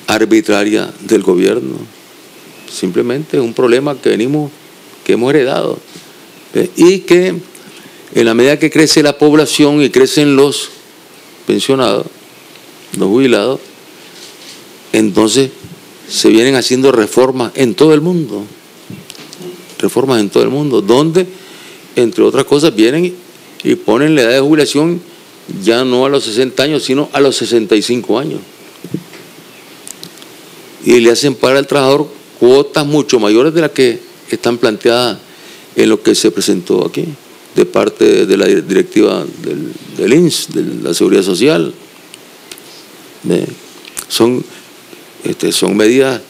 arbitraria del gobierno, simplemente es un problema que hemos heredado, y que en la medida que crece la población y crecen los pensionados, los jubilados, entonces se vienen haciendo reformas en todo el mundo, donde, entre otras cosas, vienen y ponen la edad de jubilación ya no a los 60 años, sino a los 65 años. Y le hacen pagar al trabajador cuotas mucho mayores de las que están planteadas en lo que se presentó aquí, de parte de la directiva del INSS, de la Seguridad Social. Son medidas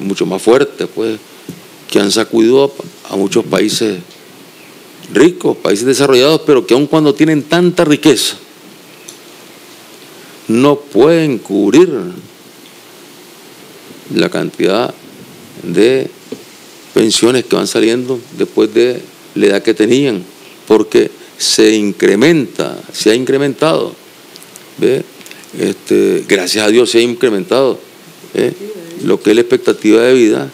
mucho más fuertes, pues, que han sacudido a muchos países ricos, países desarrollados, pero que aun cuando tienen tanta riqueza, no pueden cubrir la cantidad de pensiones que van saliendo después de la edad que tenían, porque se ha incrementado, gracias a Dios se ha incrementado lo que es la expectativa de vida,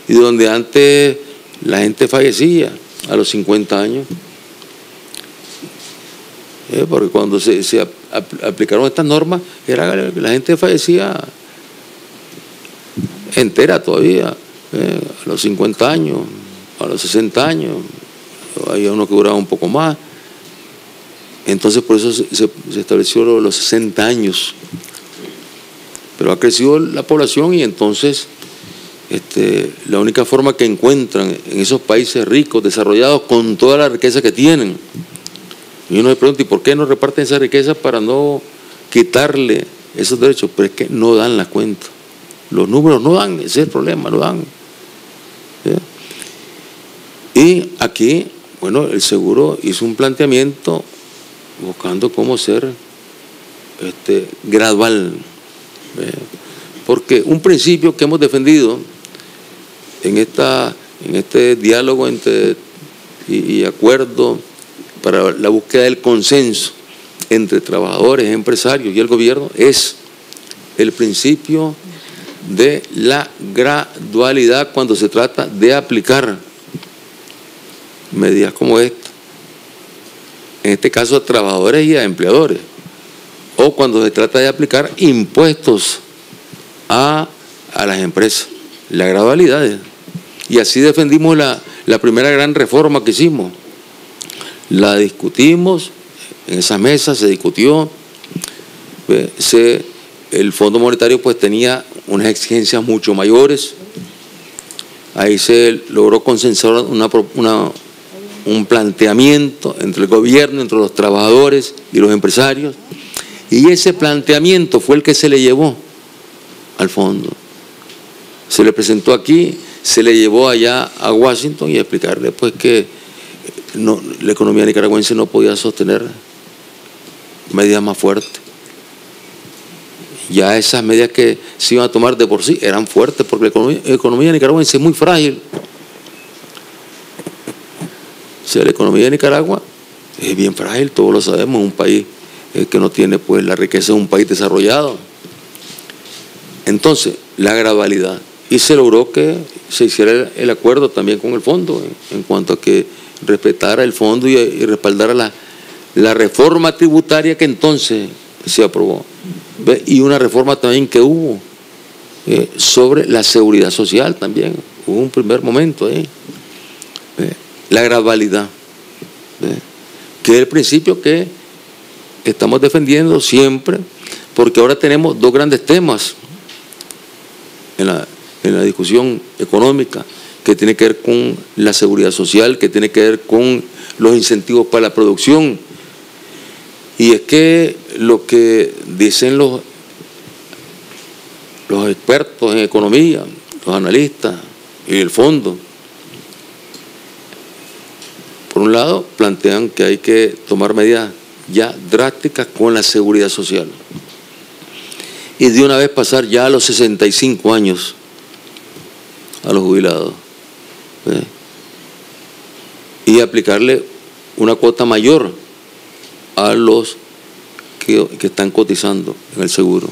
y donde antes la gente fallecía a los 50 años, porque cuando se aplicaron estas normas, la gente fallecía entera todavía, a los 50 años, a los 60 años, había uno que duraba un poco más. Entonces por eso se estableció los 60 años, pero ha crecido la población, y entonces la única forma que encuentran en esos países ricos, desarrollados, con toda la riqueza que tienen, y uno se pregunta, ¿y por qué no reparten esa riqueza para no quitarle esos derechos? Pero es que no dan la cuenta, los números no dan, ese es el problema, no dan. Y aquí, bueno, el seguro hizo un planteamiento buscando cómo ser gradual, porque un principio que hemos defendido en este diálogo y acuerdo para la búsqueda del consenso entre trabajadores, empresarios y el gobierno es el principio de la gradualidad cuando se trata de aplicar medidas como esta, en este caso a trabajadores y a empleadores, o cuando se trata de aplicar impuestos a las empresas, la gradualidad. Y así defendimos la primera gran reforma que hicimos. La discutimos, en esa mesa se discutió, el Fondo Monetario pues tenía unas exigencias mucho mayores, ahí se logró consensuar un planteamiento entre el gobierno, entre los trabajadores y los empresarios, y ese planteamiento fue el que se le llevó al fondo. Se le presentó aquí, se le llevó allá a Washington, y a explicarle pues que la economía nicaragüense no podía sostener medidas más fuertes. Ya esas medidas que se iban a tomar de por sí eran fuertes, porque la economía nicaragüense es muy frágil. O sea, la economía de Nicaragua es bien frágil, todos lo sabemos, es un país que no tiene pues la riqueza de un país desarrollado. Entonces, la gradualidad. Y se logró que se hiciera el acuerdo también con el fondo, en cuanto a que respetara el fondo y respaldara la reforma tributaria que entonces se aprobó. Y una reforma también que hubo sobre la seguridad social también. Hubo un primer momento ahí. La gradualidad, que es el principio que estamos defendiendo siempre, porque ahora tenemos dos grandes temas en la discusión económica, que tiene que ver con la seguridad social, que tiene que ver con los incentivos para la producción. Y es que lo que dicen los expertos en economía, los analistas y el fondo, por un lado, plantean que hay que tomar medidas ya drásticas con la seguridad social y de una vez pasar ya a los 65 años a los jubilados, y aplicarle una cuota mayor a los que están cotizando en el seguro.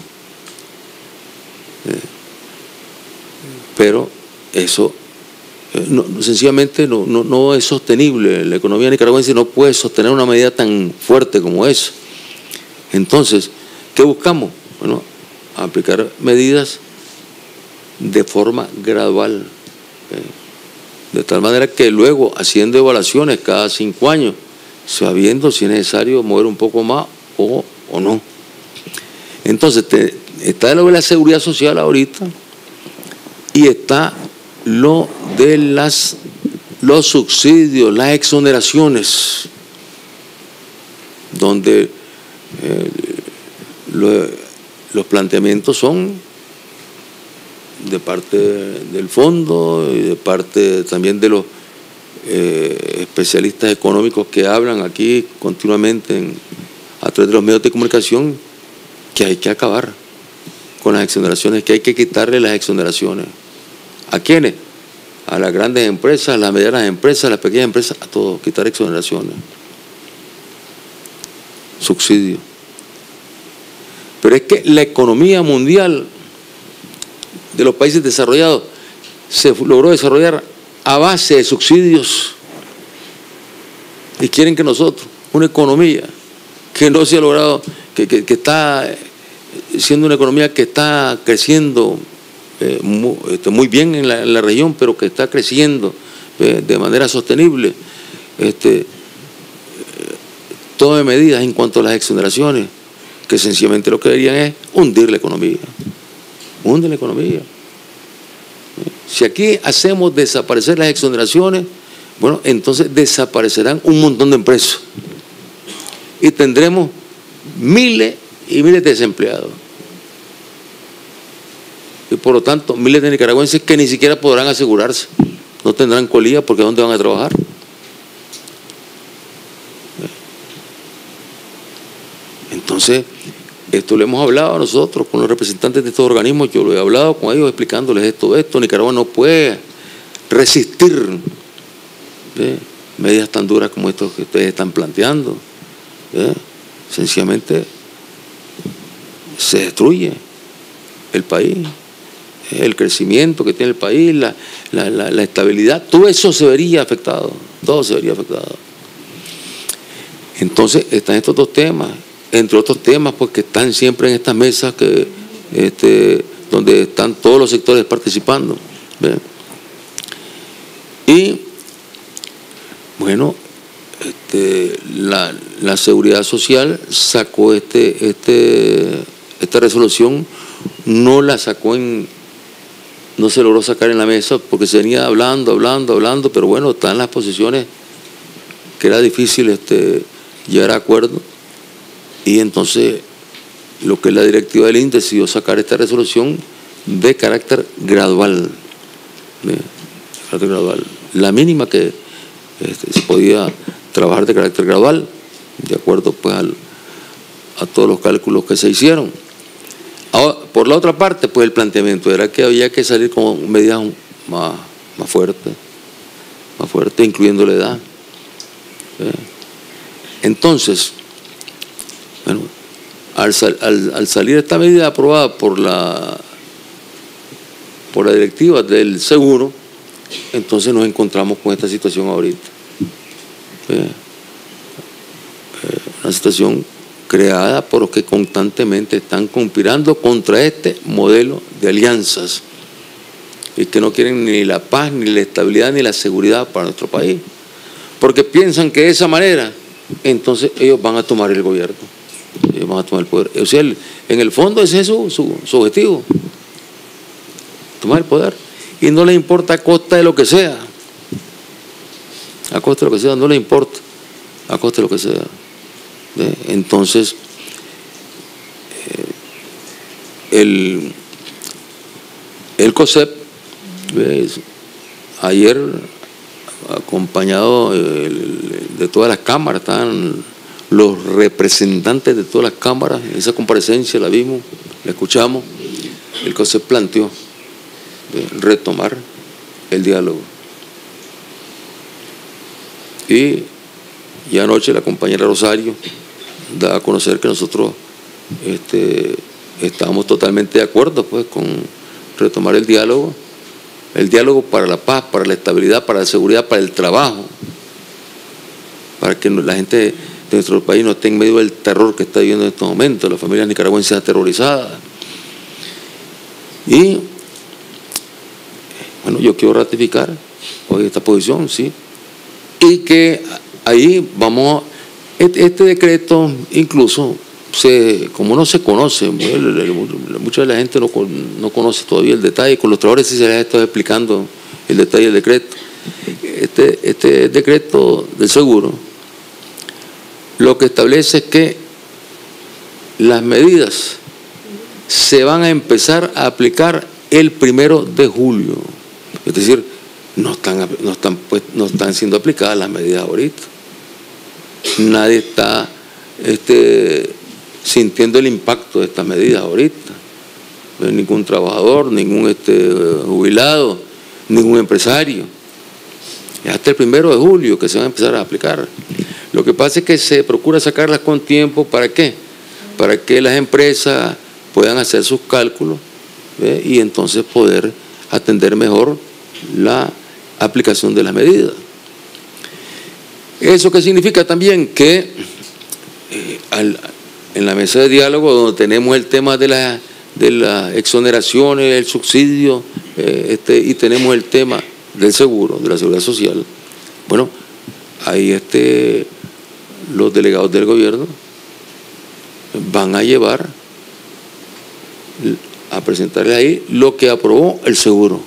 Pero eso sencillamente no es sostenible. La economía nicaragüense no puede sostener una medida tan fuerte como esa. Entonces, ¿qué buscamos? Bueno, aplicar medidas de forma gradual, de tal manera que luego, haciendo evaluaciones cada 5 años, se va viendo si es necesario mover un poco más o no. Entonces, está lo de la seguridad social ahorita y está lo de los subsidios, las exoneraciones, donde los planteamientos son de parte del fondo y de parte también de los especialistas económicos que hablan aquí continuamente a través de los medios de comunicación, que hay que acabar con las exoneraciones, que hay que quitarle las exoneraciones. ¿A quiénes? A las grandes empresas, a las medianas empresas, a las pequeñas empresas, a todos, quitar exoneraciones, subsidios. Pero es que la economía mundial de los países desarrollados se logró desarrollar a base de subsidios, y quieren que nosotros, una economía que no se ha logrado, que está siendo una economía que está creciendo muy bien en la región, pero que está creciendo de manera sostenible, tome medidas en cuanto a las exoneraciones, que sencillamente lo que querían es hundir la economía. Hunde la economía. Si aquí hacemos desaparecer las exoneraciones, bueno, entonces desaparecerán un montón de empresas y tendremos miles y miles de desempleados. Y por lo tanto, miles de nicaragüenses que ni siquiera podrán asegurarse, no tendrán colilla porque ¿dónde van a trabajar? Entonces, esto lo hemos hablado nosotros con los representantes de estos organismos, yo lo he hablado con ellos explicándoles esto. Nicaragua no puede resistir medidas tan duras como estas que ustedes están planteando. Sencillamente se destruye el país, el crecimiento que tiene el país, la estabilidad, todo eso se vería afectado, todo se vería afectado. Entonces están estos dos temas, entre otros temas, pues que están siempre en estas mesas donde están todos los sectores participando. Y bueno, la seguridad social sacó esta resolución, no la sacó no se logró sacar en la mesa porque se venía hablando, pero bueno, están las posiciones que era difícil llegar a acuerdo. Y entonces lo que es la directiva del INDE decidió sacar esta resolución de carácter gradual, la mínima que se podía trabajar de carácter gradual, de acuerdo pues a todos los cálculos que se hicieron. Ahora, por la otra parte, pues el planteamiento era que había que salir con medidas más fuertes, incluyendo la edad. Entonces, bueno, al salir esta medida aprobada por la directiva del seguro, entonces nos encontramos con esta situación ahorita. Una situación creada por los que constantemente están conspirando contra este modelo de alianzas y que no quieren ni la paz, ni la estabilidad, ni la seguridad para nuestro país, porque piensan que de esa manera entonces ellos van a tomar el gobierno, ellos van a tomar el poder. O sea, en el fondo ese es su objetivo, tomar el poder, y no les importa a costa de lo que sea, a costa de lo que sea, no les importa, a costa de lo que sea. Entonces, el COSEP, ayer, acompañado de todas las cámaras, estaban los representantes de todas las cámaras, en esa comparecencia la vimos, la escuchamos. El COSEP planteó retomar el diálogo. Y anoche la compañera Rosario da a conocer que nosotros estábamos totalmente de acuerdo pues con retomar el diálogo para la paz, para la estabilidad, para la seguridad, para el trabajo, para que la gente de nuestro país no esté en medio del terror que está viviendo en estos momentos, las familias nicaragüenses aterrorizadas. Y bueno, yo quiero ratificar hoy esta posición, sí, y que ahí vamos, este decreto incluso, como no se conoce, mucha de la gente no conoce todavía el detalle, con los trabajadores sí se les ha estado explicando el detalle del decreto. Este decreto del seguro lo que establece es que las medidas se van a empezar a aplicar el 1 de julio. Es decir, no están siendo aplicadas las medidas ahorita. Nadie está sintiendo el impacto de estas medidas ahorita. No hay ningún trabajador, ningún jubilado, ningún empresario. Es hasta el 1 de julio que se van a empezar a aplicar. Lo que pasa es que se procura sacarlas con tiempo. ¿Para qué? Para que las empresas puedan hacer sus cálculos, ¿ve? Y entonces poder atender mejor la aplicación de las medidas. ¿Eso qué significa? También que en la mesa de diálogo, donde tenemos el tema de las exoneraciones, el subsidio, y tenemos el tema del seguro, de la seguridad social, bueno, ahí los delegados del gobierno van a llevar a presentarles ahí lo que aprobó el seguro.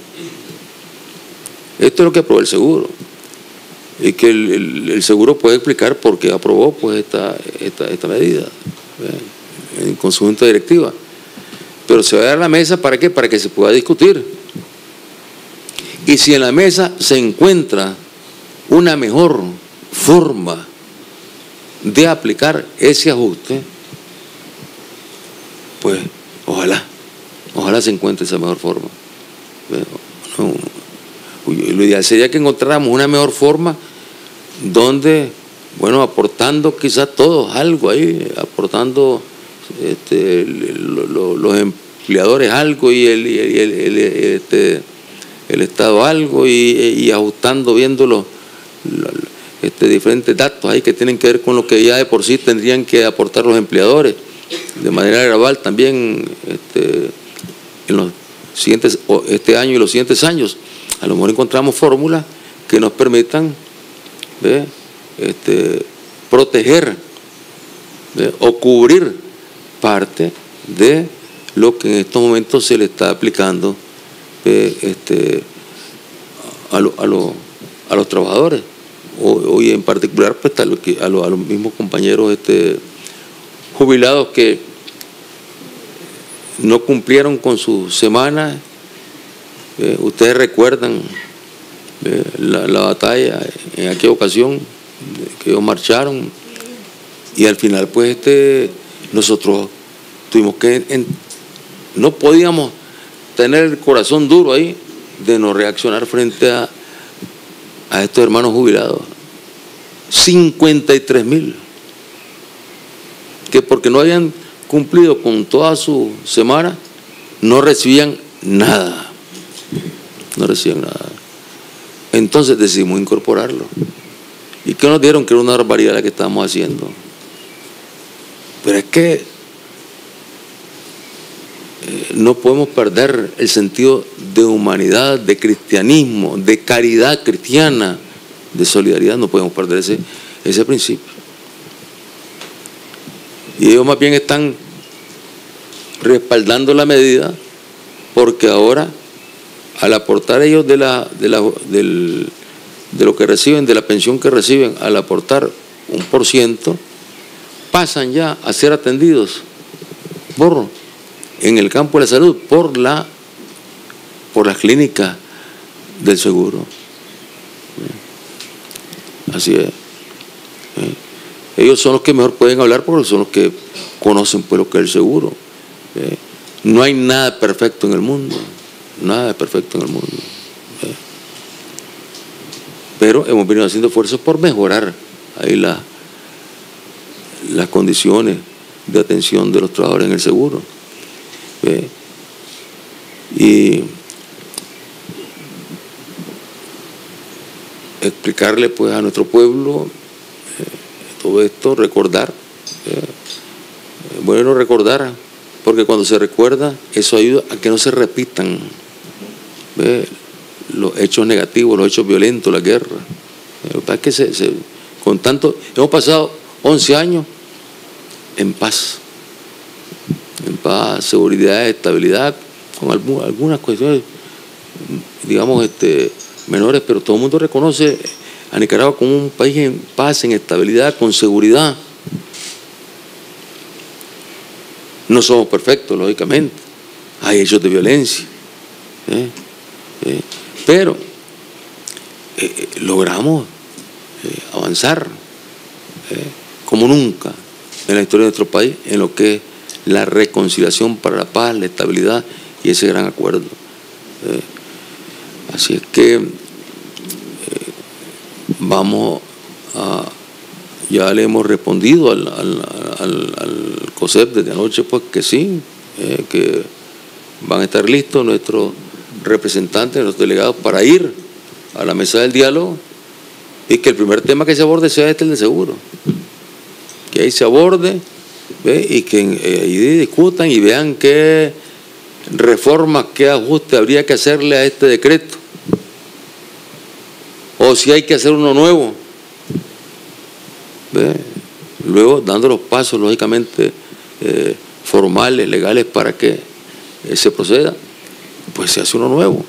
Esto es lo que aprobó el seguro, y que el seguro puede explicar por qué aprobó pues esta medida en conjunto de directiva. Pero se va a dar a la mesa, ¿para qué? Para que se pueda discutir. Y si en la mesa se encuentra una mejor forma de aplicar ese ajuste, pues ojalá se encuentre esa mejor forma. Lo ideal sería que encontráramos una mejor forma donde, bueno, aportando quizás todos algo ahí, aportando los empleadores algo y el Estado algo, y ajustando, viendo los diferentes datos ahí que tienen que ver con lo que ya de por sí tendrían que aportar los empleadores de manera gradual también en los siguientes, este año y los siguientes años. A lo mejor encontramos fórmulas que nos permitan proteger o cubrir parte de lo que en estos momentos se le está aplicando a los trabajadores, y en particular pues, a los mismos compañeros jubilados que no cumplieron con su semana. Ustedes recuerdan la batalla en aquella ocasión que ellos marcharon, y al final pues nosotros tuvimos que no podíamos tener el corazón duro ahí de no reaccionar frente a estos hermanos jubilados. 53,000 que porque no habían cumplido con toda su semana no recibían nada. No recibían nada. Entonces decidimos incorporarlo. ¿Y qué nos dieron? Que era una barbaridad la que estábamos haciendo. Pero es que no podemos perder el sentido de humanidad, de cristianismo, de caridad cristiana, de solidaridad. No podemos perder ese principio. Y ellos más bien están respaldando la medida, porque ahora, al aportar ellos de lo que reciben, de la pensión que reciben, al aportar 1%, pasan ya a ser atendidos en el campo de la salud por las clínicas del seguro. Así es. Ellos son los que mejor pueden hablar, porque son los que conocen pues lo que es el seguro. No hay nada perfecto en el mundo, nada perfecto en el mundo. Pero hemos venido haciendo esfuerzos por mejorar ahí las condiciones de atención de los trabajadores en el seguro. Y explicarle pues a nuestro pueblo todo esto, recordar, bueno recordar, porque cuando se recuerda eso ayuda a que no se repitan los hechos negativos, los hechos violentos, la guerra. Es que con tanto, hemos pasado 11 años en paz, seguridad, estabilidad, con algunas cuestiones, digamos, menores, pero todo el mundo reconoce a Nicaragua como un país en paz, en estabilidad, con seguridad. No somos perfectos, lógicamente, hay hechos de violencia, pero logramos avanzar como nunca en la historia de nuestro país en lo que es la reconciliación para la paz, la estabilidad y ese gran acuerdo. Así es que vamos a, ya le hemos respondido al COSEP desde anoche, pues que sí, que van a estar listos nuestros representantes, nuestros delegados para ir a la mesa del diálogo y que el primer tema que se aborde sea el de seguro, que ahí se aborde y que ahí discutan y vean qué reformas, qué ajuste habría que hacerle a este decreto, o si hay que hacer uno nuevo, luego dando los pasos lógicamente formales, legales para que se proceda, pues se hace uno nuevo.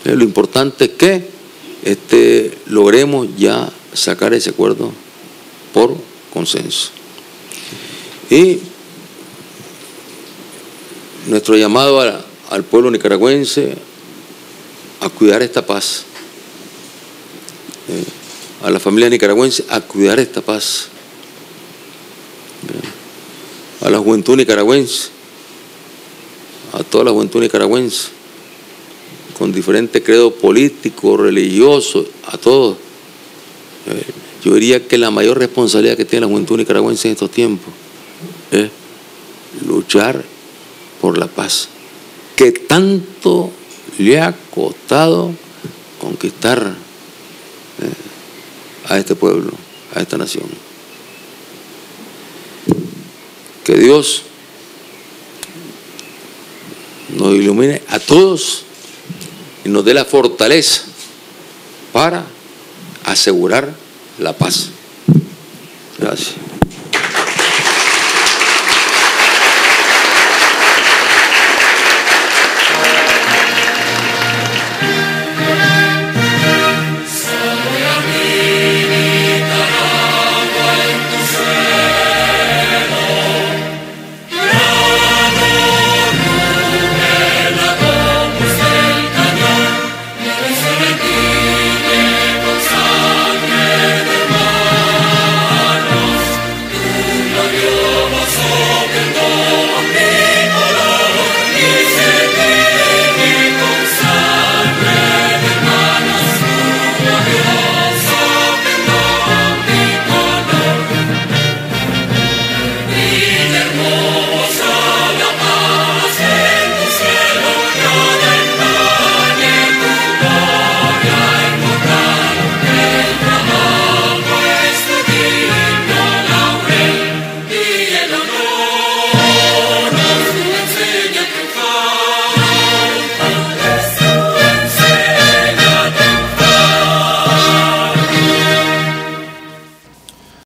Lo importante es que logremos ya sacar ese acuerdo por consenso. Y nuestro llamado al pueblo nicaragüense a cuidar esta paz, a la familia nicaragüense a cuidar esta paz, a la juventud nicaragüense, a toda la juventud nicaragüense, con diferentes credos políticos, religiosos, a todos. Yo diría que la mayor responsabilidad que tiene la juventud nicaragüense en estos tiempos es luchar por la paz, que tanto le ha costado conquistar a este pueblo, a esta nación. Que Dios nos ilumine a todos y nos dé la fortaleza para asegurar la paz. Gracias.